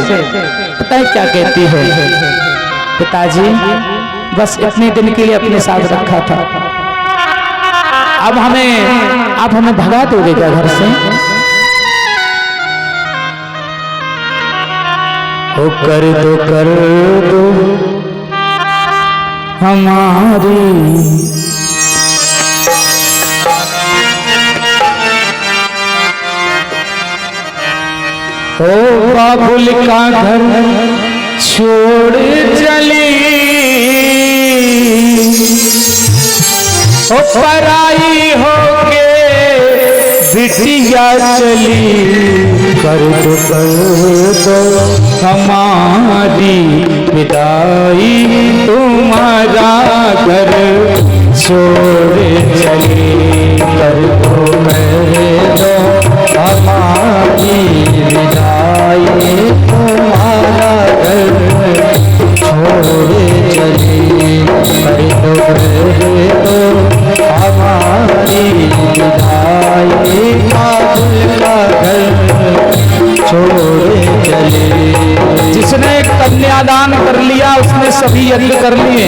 पता है क्या कहती है? पिताजी बस इतने दिन के लिए अपने साथ रखा था, अब आप हमें भगा दोगे क्या घर से? ओ कर दो हमारी ओ बाबुल का घर छोड़ चली, ओ पराई होके बिटिया चली, कर दो हमारी विदाई, तुम्हारा घर छोड़ चली, कर दो हमारी विदाई, तुम्हारा घर छोड़ चली, कर दो हमारी विदाई, बाबुल का घर छोड़ चली। जिसने कन्यादान कर लिया उसने सभी यज्ञ कर लिए,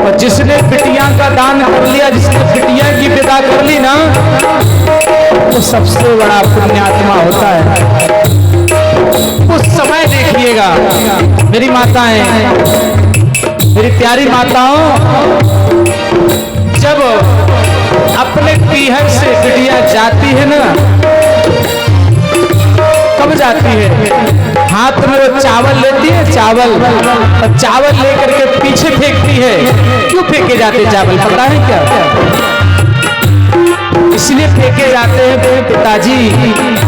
और जिसने बिटिया का दान कर लिया, जिसने बिटिया की विदा कर ली ना, वो सबसे बड़ा पुण्यात्मा होता है। उस समय देखिएगा मेरी माताएं, मेरी प्यारी माताओं, जब अपने पीहर से बिटिया जाती है ना, कब जाती है? हाथ में वो चावल लेती है, चावल, और चावल लेकर के पीछे फेंकती है। क्यों फेंके जाते चावल पता है क्या? इसलिए फेंके जाते हैं पिताजी,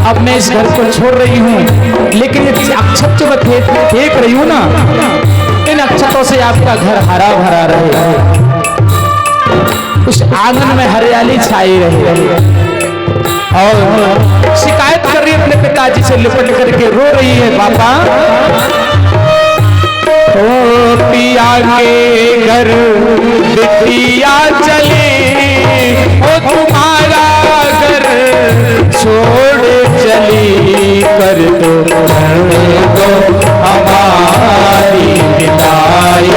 अब मैं इस घर को छोड़ रही हूँ, लेकिन ये अक्षत जो मैं फेंक रही हूँ ना, इन अक्षतों से आपका घर हरा भरा रहे, उस आंगन में हरियाली छाई रहे। और शिकायत कर रही है अपने पिताजी से, लिपट करके रो रही है, पापा ओ पिया के घर बिटिया चली, ओ तुम्हारा घर छोड़ चली, कर दो हमारी विदाई,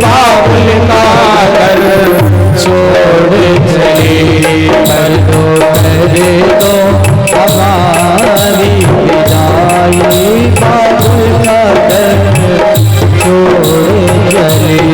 बाबुल का घर छोड़ चली, कर दो हमारी विदाई, बाबुल का घर छोड़ चली।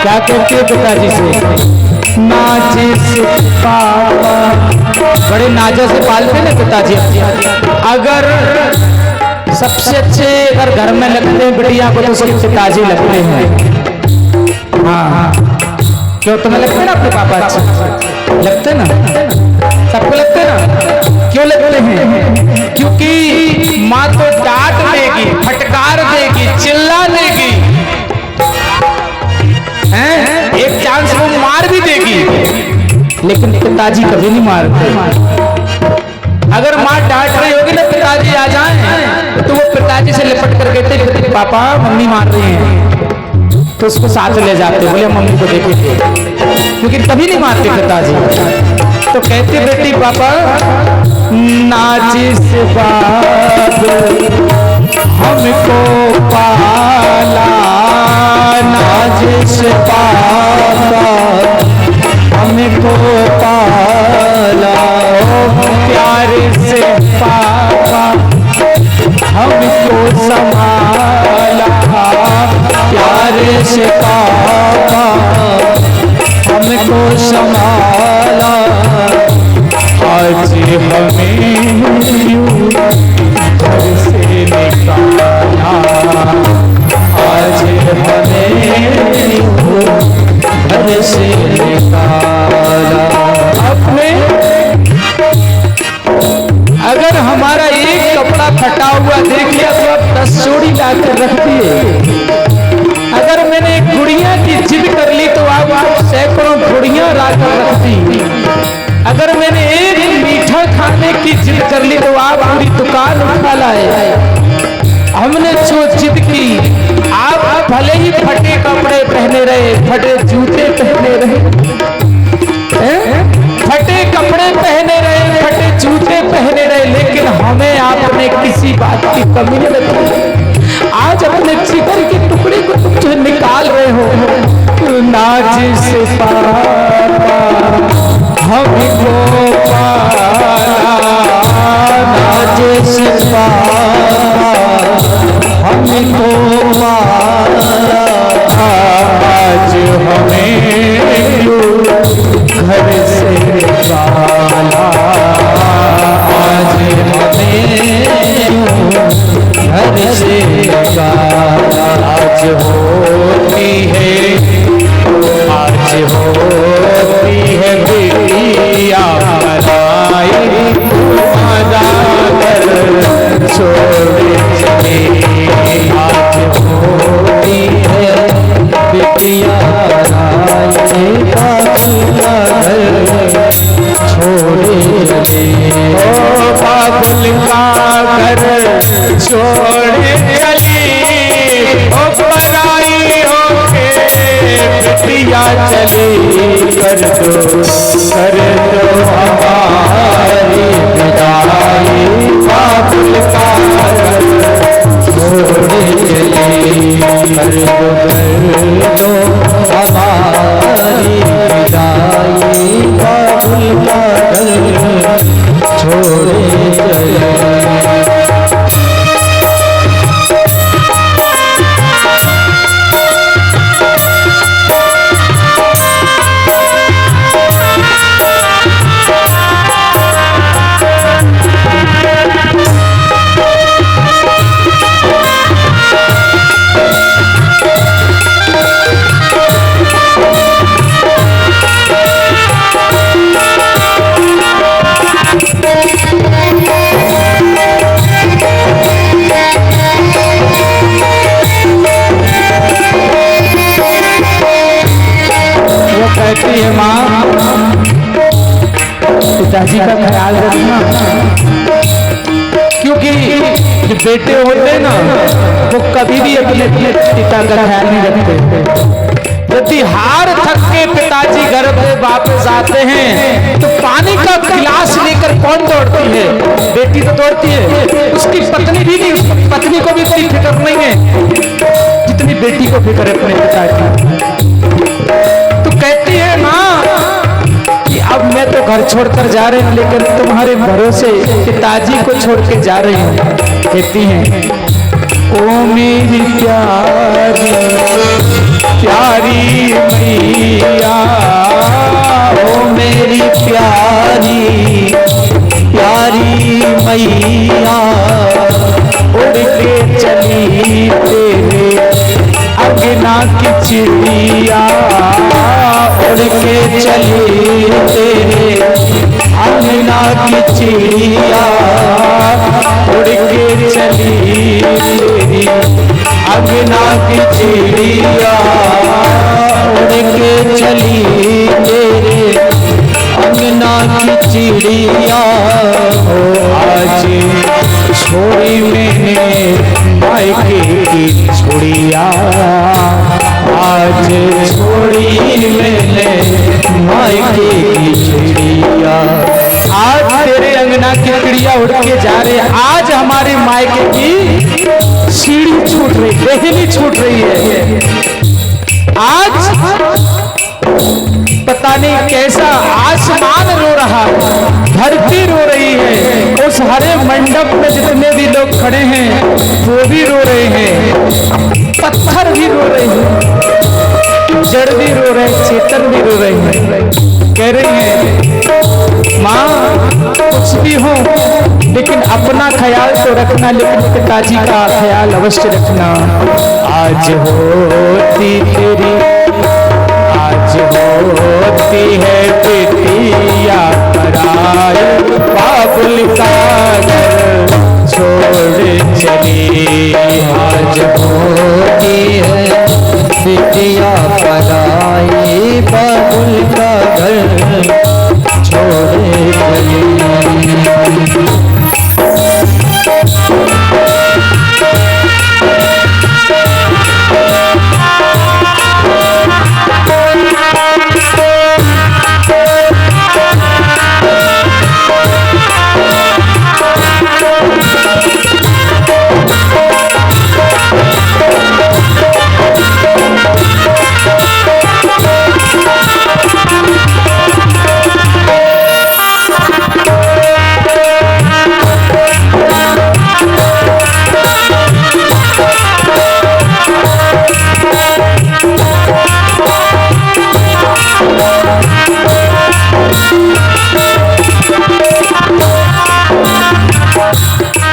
क्या कहते हैं पिताजी से? नाजिस पापा, बड़े नाजा से पालते ना पिताजी। अगर सबसे अच्छे अगर घर में लगते हैं बिटिया को तो सब पिताजी लगते हैं। हाँ, क्यों तुम्हें लगते हैं ना अपने पापा अच्छे? लगते ना, सबको लगते ना। क्यों लगते हैं? क्योंकि माँ तो डांट देगी, फटकार देगी, चिल्ला देगी, एक चांस वो मार भी देगी, लेकिन पिताजी कभी नहीं मारते। अगर माँ डांट रही होगी ना, पिताजी आ जाएं, तो वो पिताजी से लिपट कर कहते पापा मम्मी मार रही हैं, तो उसको साथ ले जाते, बोले मम्मी को देखेंगे, क्योंकि कभी नहीं मारते पिताजी। तो कहते बेटी पापा नाजिस बाप हमको पाला, नाजिस पापा हमको पाला, प्यार से पापा हमको संभाला, प्यार से पापा हमको संभाला, आज हमें अगर हमारा एक कपड़ा फटा हुआ देख लिया तो आप 10 जोड़ी लाकर रख दिए। अगर मैंने एक गुड़िया की जिद कर ली तो आप सैकड़ों गुड़िया लाकर रख दी। अगर मैंने एक मीठा खाने की जिद कर ली तो आप पूरी दुकान उठा लाए। हमने जो जिद की, आप भले ही फटे कपड़े पहने रहे, फटे जूते पहने रहे, फटे कपड़े पहने रहे, फटे जूते पहने रहे, लेकिन हमें आपने किसी बात की कमी नहीं रखी। आज अपने जिगर के टुकड़े को तुम जो निकाल रहे हो, नाज से पापा हमको पाला, नाज से पापा हमको पाला, आज हमें घर से निकाला, आज हमें घर से निकाला। आज होती है, आज होती है बेटियां पराई, तुम्हारा घर छोड़ चले। आज होती है बेटियां पराई, बाबुल का घर छोड़े चले। ओ बाबुल का घर छोड़े चली, ओ पराई होके बेटियां चली। कर दो हमारी विदाई, बाबुल का छोड़े चले। कर दो हमारी विदाई, बाबुल का छोड़े चले। कहती है माँ, पिताजी का ख्याल रखना, क्योंकि जो बेटे होते हैं ना वो कभी भी अपने पिता का ख्याल नहीं रखते। यदि हार थक के पिताजी घर पे वापस आते हैं तो पानी का गिलास लेकर कौन दौड़ती है? बेटी तो दौड़ती है। उसकी पत्नी भी नहीं, पत्नी को भी इतनी फिक्र नहीं है जितनी बेटी को फिक्र है अपने पिता की। कहती है माँ कि अब मैं तो घर छोड़कर जा रही हूँ, लेकिन तुम्हारे भरोसे पिताजी को छोड़ के जा रही हूँ। कहती हैं, ओ मेरी प्यारी प्यारी मैया, ओ मेरी प्यारी प्यारी मैया, उड़ के चली तेरे अंगना की चिड़िया, उड़ के चली तेरे अंगना की चिड़िया, उड़ के चली तेरी अंगना की चिड़िया, उड़ के चली तेरे अंगना की चिड़िया। आज छोड़ी मैंने मायके की छुड़िया, आज छोड़ी मैंने मायके की चिड़िया। आज तेरे अंगना की चिड़िया उड़ के जा रहे, आज हमारे मायके की सीढ़ी छूट रही, देहली छूट रही है। आज पता नहीं कैसा आसमान रो रहा, धरती रो रही है, उस हरे मंडप में जितने भी लोग खड़े हैं वो भी रो रहे हैं, पत्थर भी रो रहे हैं, जड़ भी रो रहे हैं, चेतन भी रो रहे हैं। कह रही है माँ कुछ भी हो लेकिन अपना ख्याल तो रखना, लेकिन पिताजी का ख्याल अवश्य रखना। आज होती तेरी, आज होती है बेटिया पराई, बाबुल का आज होती है बिटिया पराई, बाबुल का घर छोड़े चली।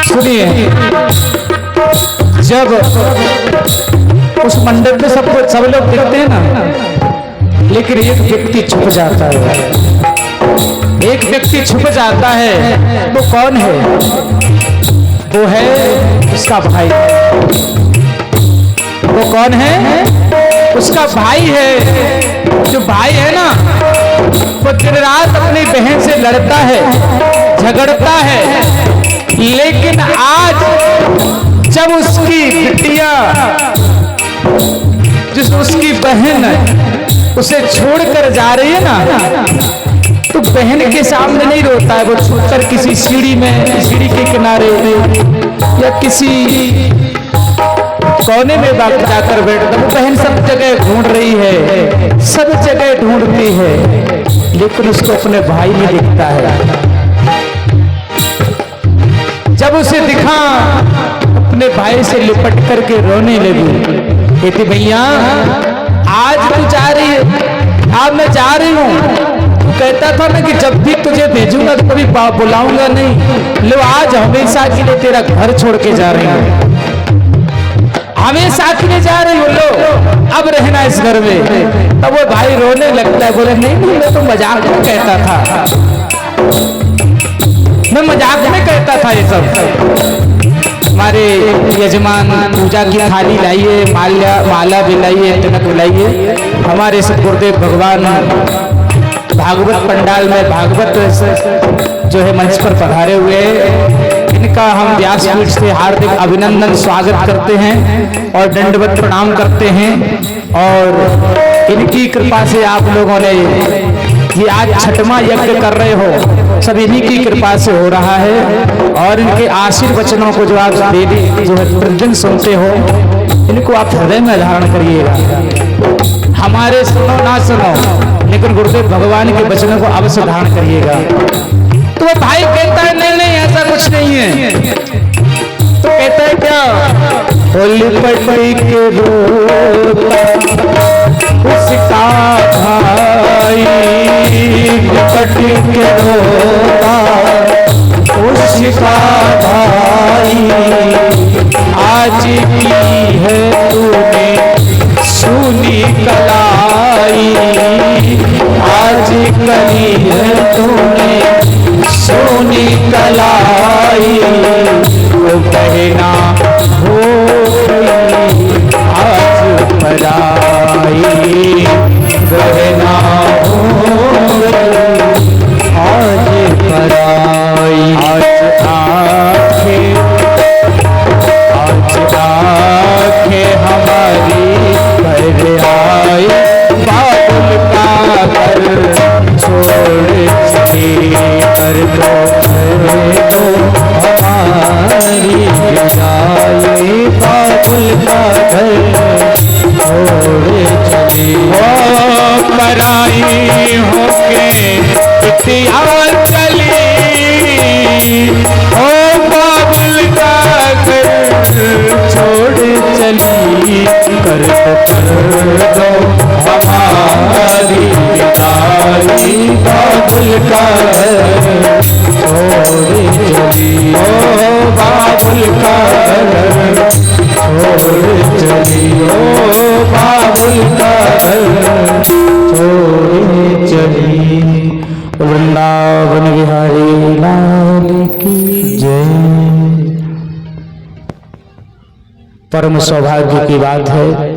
सुनिए, जब उस मंडप में सब लोग दिखते हैं ना, लेकिन एक व्यक्ति छुप जाता है। एक व्यक्ति छुप जाता है। वो कौन है? वो है उसका भाई। वो कौन है? उसका भाई है। जो भाई है ना, वो दिन रात अपनी बहन से लड़ता है, झगड़ता है, लेकिन आज जब उसकी बिटिया, जिस उसकी बहन उसे छोड़कर जा रही है ना, तो बहन के सामने नहीं रोता है। वो छुपकर किसी सीढ़ी में, सीढ़ी के किनारे या किसी कोने में जाकर बैठता। वो बहन सब जगह ढूंढ रही है, सब जगह ढूंढती है, लेकिन उसको अपने भाई नहीं दिखता है। जब उसे दिखा, अपने भाई से लिपट करके रोने लगी। कहती भैया आज तू जा रही है? आज मैं जा रही हूँ। तू कहता था ना कि जब भी तुझे भेजूंगा तो कभी बुलाऊंगा नहीं। लो आज हमेशा के लिए तेरा घर छोड़ के जा रही हूँ, हमेशा के लिए जा रही हूँ। लो अब रहना इस घर में। तब वो भाई रोने लगता है, बोले नहीं नहीं, मैं तो मजाक में कहता था, मैं मजाक में कहता था ये सब। हमारे यजमान पूजा की थाली लाइए, माला भी लाइए, तिलक लाइए। हमारे सतगुरुदेव भगवान भागवत पंडाल में भागवत जो है मंच पर पधारे हुए हैं। इनका हम व्यासपीठ से हार्दिक अभिनंदन स्वागत करते हैं और दंडवत प्रणाम करते हैं। और इनकी कृपा से आप लोगों ने ये आज छठवां यज्ञ कर रहे हो, सब इन्हीं की कृपा से हो रहा है। और इनके आशीर्वचनों को जो आप डेली जो है प्रतिदिन सुनते हो, इनको आप हृदय में धारण करिएगा। हमारे सुनो ना सुनो, लेकिन गुरुदेव भगवान के वचनों को अवश्य धारण करिएगा। तो वो भाई कहता है नहीं नहीं ऐसा कुछ नहीं है। तो कहता है क्या? होली पटी के रोता उसका भाई, पटी के रोता उसका भाई। आज की है तूने सुनी कलाई, आज कली है तूने सोनी कलाई। वो बहना हो गई आज पराई, बहना हो गई आज पराई। आज आंखें हमारी भर आई, बाबुल का घर छोड़ चली। कर दो हमारी जाए, बाबुल का घर छोड़ चली। ओ पराई होके बिटिया चली, ओ बाबुल का घर छोड़ चली। कर दो हमारी पिताई, बाबुल का घर छोड़ चली। ओ बाबुल का घर छोड़ चली, ओ बाबुल का घर छोड़ चली। वृंदावन बिहारी लाल की जय। परम सौभाग्य की बात है।